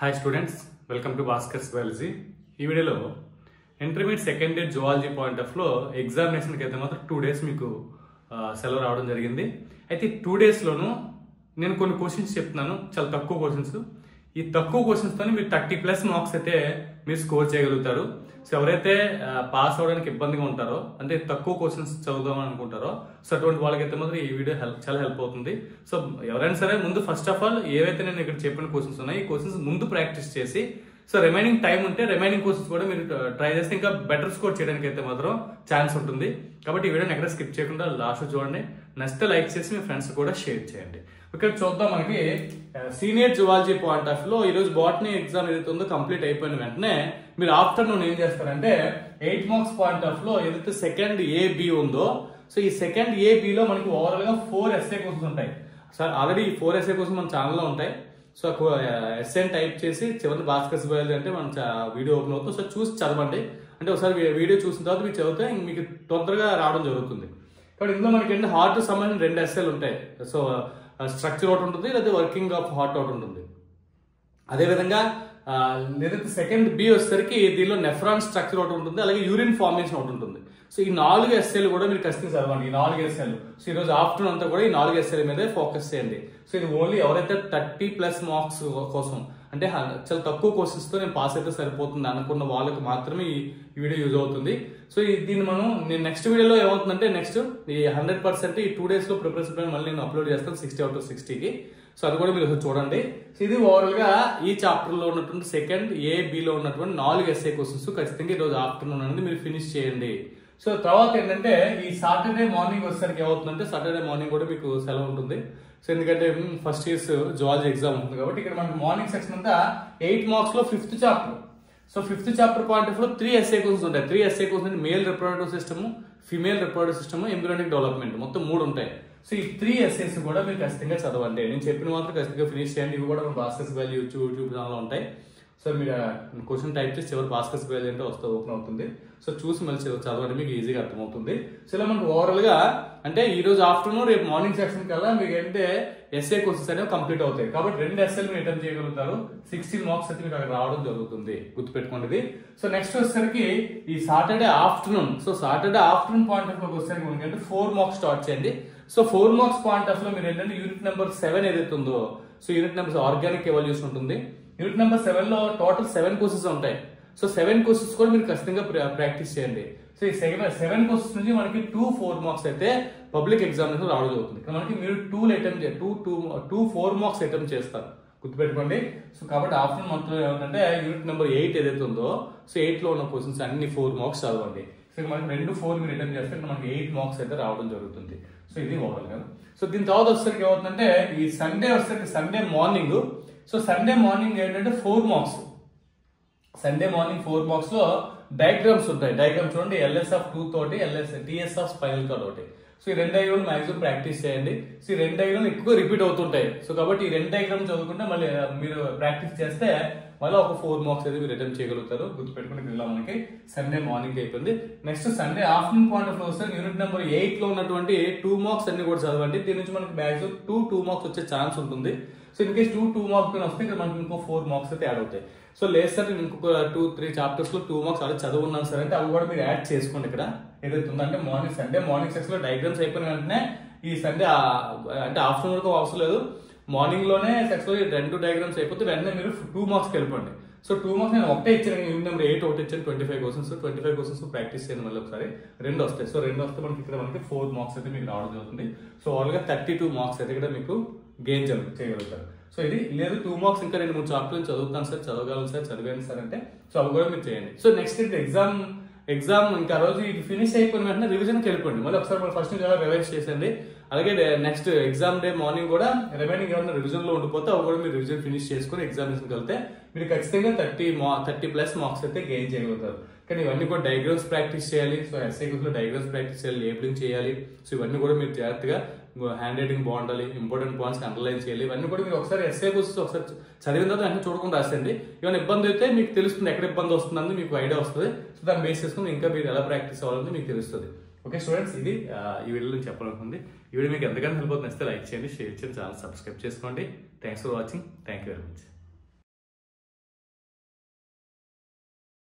Hi students, welcome to Bhaskars Biology. ఈ వీడియోలో intermediate second year zoology point of లో ఎగ్జామినేషన్కి అయితే మాత్రం 2 days మీకు సెలవు రావడం జరిగింది. అయితే 2 daysలోనూ నేను కొన్ని క్వశ్చన్స్ చెప్తున్నాను, చాలా తక్కువ క్వశ్చన్స్. ఈ తక్కువ క్వశ్చన్స్తో మీరు 30+ మార్క్స్ అయితే మీరు స్కోర్ చేయగలుగుతారు. సో ఎవరైతే పాస్ అవ్వడానికి ఇబ్బందిగా ఉంటారో, అంటే తక్కువ క్వశ్చన్స్ చదువుదామని అనుకుంటారో, సో అటువంటి వాళ్ళకైతే మాత్రం ఈ వీడియో చాలా హెల్ప్ అవుతుంది. సో ఎవరైనా సరే ముందు ఫస్ట్ ఆఫ్ ఆల్ ఏవైతే నేను ఇక్కడ చెప్పిన క్వశ్చన్స్ ఉన్నాయి, ఈ క్వశ్చన్స్ ముందు ప్రాక్టీస్ చేసి, సో రిమైనింగ్ టైం ఉంటే రిమైనింగ్ క్వశ్చన్స్ కూడా మీరు ట్రై చేస్తే ఇంకా బెటర్ స్కోర్ చేయడానికి అయితే మాత్రం ఛాన్స్ ఉంటుంది. కాబట్టి ఈ వీడియోని ఎక్కడ స్కిప్ చేయకుండా లాస్ట్ చూడండి, నచ్చితే లైక్ చేసి మీ ఫ్రెండ్స్ కూడా షేర్ చేయండి. ఇక్కడ చూద్దాం, మనకి సీనియర్ జువాలజీ పాయింట్ ఆఫ్ లో ఈరోజు బాటనీ ఎగ్జామ్ ఏదైతే ఉందో కంప్లీట్ అయిపోయిన వెంటనే మీరు ఆఫ్టర్నూన్ ఏం చేస్తారంటే 8 marks పాయింట్ ఆఫ్ లో ఏదైతే సెకండ్ AB ఉందో, సో ఈ సెకండ్ AB లో మనకి ఓవరాల్ గా 4 essay క్వశ్చన్స్ ఉంటాయి. సార్ ఆల్రెడీ 4 essay క్వశ్చన్స్ మన ఛానల్లో ఉంటాయి. సో ఎస్ఏ టైప్ చేసి చివరి భాస్కర్స్ బయాలజీ అంటే మన వీడియో ఓపెన్ అవుతుంది. సో చూసి చదవండి, అంటే ఒకసారి వీడియో చూసిన తర్వాత మీరు చదివితే మీకు తొందరగా రావడం జరుగుతుంది. కాబట్టి ఇందులో మనకి ఏంటంటే హార్ట్ సంబంధించిన 2 essays ఉంటాయి. సో స్ట్రక్చర్ ఒకటి ఉంటుంది, లేదా వర్కింగ్ ఆఫ్ హార్ట్ ఒకటి ఉంటుంది. అదేవిధంగా ఏదైతే సెకండ్ B వచ్చేసరికి దీనిలో నెఫ్రాన్ స్ట్రక్చర్ ఒకటి ఉంటుంది, అలాగే యూరిన్ ఫార్మేషన్ ఒకటి ఉంటుంది. సో ఈ 4 essays కూడా మీరు ఖచ్చితంగా చదవండి. ఈ 4 essays, సో ఈ రోజు ఆఫ్టర్నూన్ అంతా కూడా ఈ 4 essays మీదే ఫోకస్ చేయండి. సో ఇది ఓన్లీ ఎవరైతే 30+ మార్క్స్ కోసం, అంటే చాలా తక్కువ క్వశ్చన్స్ తో నేను పాస్ అయితే సరిపోతుంది అనుకున్న వాళ్ళకి మాత్రమే ఈ వీడియో యూజ్ అవుతుంది. సో దీన్ని నేను నెక్స్ట్ వీడియోలో ఏమవుతుందంటే, నెక్స్ట్ ఈ 100% ఈ 2 days లో ప్రిపరేషన్ ప్లాన్ మళ్ళీ నేను అప్లోడ్ చేస్తాను 60 out of 60కి. సో అది కూడా మీరు చూడండి. సో ఇది ఓవరాల్ గా ఈ చాప్టర్ లో ఉన్నటువంటి సెకండ్ AB లో ఉన్నటువంటి 4 essay క్వశ్చన్స్ ఖచ్చితంగా ఈ రోజు ఆఫ్టర్నూన్ అనేది మీరు ఫినిష్ చేయండి. సో తర్వాత ఏంటంటే ఈ సాటర్డే మార్నింగ్ వచ్చేసరికి ఏమవుతుందంటే, సాటర్డే మార్నింగ్ కూడా మీకు సెలవు ఉంటుంది. సో ఎందుకంటే ఫస్ట్ ఇయర్స్ జువాలజీ ఎగ్జామ్ ఉంటుంది కాబట్టి ఇక్కడ మనకి మార్నింగ్ సెక్షన్ అంతా 8 marks లో 5th chapter. So 5th chapter point of లో 3 essay క్వశ్చన్స్ ఉంటాయి. 3 essay questions male reproductive system, female reproductive system, embryonic development, మొత్తం 3 ఉంటాయి. సో ఈ 3 essays కూడా మీరు ఖచ్చితంగా చదవండి. నేను చెప్పిన మాత్రం ఖచ్చితంగా ఫినిష్ చేయండి. ఇవి కూడా భాస్కర్స్ బయాలజీ యూట్యూబ్ ఛానల్లో ఉంటాయి. సో మీరు క్వశ్చన్ టైప్ చేసి చివరి భాస్కర్స్ బయాలజీ అంటే ఓపెన్ అవుతుంది. సో చూసి మళ్ళీ చదవండి, మీకు ఈజీగా అర్థమవుతుంది. సో ఇలా మనకు ఓవరాల్ గా అంటే ఈ రోజు ఆఫ్టర్నూన్ రేపు మార్నింగ్ సెక్షన్ కల్లా మీకు ఏంటంటే essay క్వశ్చన్స్ అనేవి కంప్లీట్ అవుతాయి. కాబట్టి 2 essays మీరు అటెంప్ట్ చేయగలుగుతారు. 16 marks అయితే మీకు అక్కడ రావడం జరుగుతుంది, గుర్తుపెట్టుకోండి. సో నెక్స్ట్ వచ్చేసరికి ఈ Saturday afternoon, so Saturday afternoon point of లోకి వచ్చేసరికి మనకి అంటే 4 marks స్టార్ట్ చేయండి. సో 4 marks పాయింట్ ఆఫ్ లో మీరు ఏంటంటే యూనిట్ నెంబర్ 7 ఏదైతే ఉందో, so unit number organic evolution ఉంటుంది. యూనిట్ నెంబర్ 7 లో టోటల్ 7 క్వశ్చన్స్ ఉంటాయి. సో 7 క్వశ్చన్స్ కూడా మీరు ఖచ్చితంగా ప్రాక్టీస్ చేయండి. సో ఈ 7 క్వశ్చన్స్ నుంచి మనకి 2-4 marks అయితే పబ్లిక్ ఎగ్జామినేషన్ రావడం జరుగుతుంది. మనకి మీరు 2 4 marks అటెంప్ట్ చేస్తారు, గుర్తుపెట్టుకోండి. సో కాబట్టి ఆఫ్టర్నూన్ మంత్ లో ఏమంటే యూనిట్ నెంబర్ 8 ఏదైతే ఉందో, సో 8 లో ఉన్న క్వశ్చన్స్ అన్ని 4 marks చదవండి. సో మనకి 2-4 మీరు అటెంప్ట్ చేస్తే మనకి 8 marks అయితే రావడం జరుగుతుంది. సో ఇది ఓవరాల్ గా. సో దీని తర్వాత వచ్చేసరికి ఏమవుతుందంటే ఈ సండే వచ్చేసరికి Sunday morning, so Sunday morning ఏంటంటే 4 marks. సండే మార్నింగ్ 4 marks లో డయాగ్రామ్స్ ఉంటాయి. డయాగ్రామ్ చూడండి, LS ఆఫ్ 2 తోటి, TS ఆఫ్ స్పైనల్ కార్డ్ ఒకటి. సో ఈ 2 డయాగ్రామ్ మాక్సిమం ప్రాక్టీస్ చేయండి. సో ఈ 2 డయాగ్రామ్ ఎక్కువ రిపీట్ అవుతుంటాయి. సో కాబట్టి ఈ 2 డయాగ్రామ్ చదువుకుంటే మళ్ళీ మీరు ప్రాక్టీస్ చేస్తే మళ్ళీ ఒక 4 marks అయితే మీరు అటెంప్ట్ చేయగలుగుతారు, గుర్తుపెట్టుకుని. ఇలా మనకి సండే మార్నింగ్ అయిపోయింది. Next Sunday afternoon point of లో వస్తే యూనిట్ నెంబర్ 8 లో ఉన్నటువంటి 2 marks అన్ని కూడా చదవండి. దీని నుంచి మనకి మాక్సిమం 2 marks వచ్చే ఛాన్స్ ఉంటుంది. సో ఇన్ కేసు 2 marks వస్తే ఇక్కడ మనకి ఇంకో 4 marks అయితే యాడ్ అవుతాయి. సో లేదు సార్ నేను ఇంకొక 2-3 చాప్టర్స్ లో 2 marks అలా చదువున్నాను సార్ అంటే అవి కూడా మీరు యాడ్ చేసుకోండి. ఇక్కడ ఏదైతే ఉందంటే సండే మార్నింగ్ సెక్షన్ లో డయాగ్రామ్స్ అయిపోయిన వెంటనే ఈ సండే అంటే ఆఫ్టర్నూన్ వరకు అవసరం లేదు, మార్నింగ్ లోనే సెక్షన్ లో 2 డయాగ్రామ్స్ అయిపోతే వెంటనే మీరు 2 marks వెళ్ళిపోండి. సో 2 marks నేను ఒకటే ఇచ్చాను, యూనిట్ నెంబర్ 8 ఒకటి ఇచ్చాను. 25 క్వశ్చన్స్ ప్రాక్టీస్ చేయండి. మళ్ళీ ఒకసారి 2 వస్తాయి. సో 2 వస్తే మనకి ఇక్కడ మనకి 4 marks అయితే మీకు రావడం జరుగుతుంది. సో ఓవరాల్ గా 32 marks అయితే ఇక్కడ మీకు గెయిన్ చేయగలుగుతారు. సో ఇది లేదు 2 marks ఇంకా 2-3 చాప్టర్లు చదువుతాను సార్, చదవగలను సార్, చదివాను సార్ అంటే సో అవి కూడా మీరు చేయండి. సో నెక్స్ట్ ఎగ్జామ్ ఇంకా రోజు ఇది ఫినిష్ అయిపోయిన వెంటనే రివిజన్కి వెళ్ళిపోండి. మళ్ళీ ఒకసారి ఫస్ట్ నుంచి రివైజ్ చేసేయండి. అలాగే నెక్స్ట్ ఎగ్జామ్ డే మార్నింగ్ కూడా రిమైనింగ్ ఏమైనా రివిజన్ లో ఉండిపోతే అవి కూడా మీరు రివిజన్ ఫినిష్ చేసుకుని ఎగ్జామినేషన్కి వెళ్తే మీరు ఖచ్చితంగా 30+ marks అయితే గెయిన్ చేయగలుగుతారు. కానీ ఇవన్నీ కూడా డయాగ్రామ్స్ ప్రాక్టీస్ చేయాలి. సో essay లో డయాగ్రామ్స్ ప్రాక్టీస్ చేయాలి, లేబులింగ్ చేయాలి. సో ఇవన్నీ కూడా మీరు జాగ్రత్తగా హ్యాండ్ రైటింగ్ బాగుండాలి, ఇంపార్టెంట్ పాయింట్స్ అండర్లైన్ చేయాలి. ఇవన్నీ కూడా మీరు ఒకసారి essay క్వశ్చన్స్ ఒకసారి చదివిన తర్వాత వెంటనే చూడకుండా రాసండి. ఏమైనా ఇబ్బంది అయితే మీకు తెలుస్తుంది, ఎక్కడ ఇబ్బంది వస్తుందని మీకు ఐడియా వస్తుంది. సో దాన్ని బేస్ చేసుకుని ఇంకా మీరు ఎలా ప్రాక్టీస్ అవ్వాలని మీకు తెలుస్తుంది. ఓకే స్టూడెంట్స్, ఇది ఈ వీడియోలో చెప్పాలనుకుంది. ఈ వీడియో మీకు ఎంతగానో హెల్ప్ అవుతుంది, నచ్చితే లైక్ చేయండి, షేర్ చేయండి, ఛానల్ సబ్స్క్రైబ్ చేసుకోండి. Thanks for watching. Thank you very much.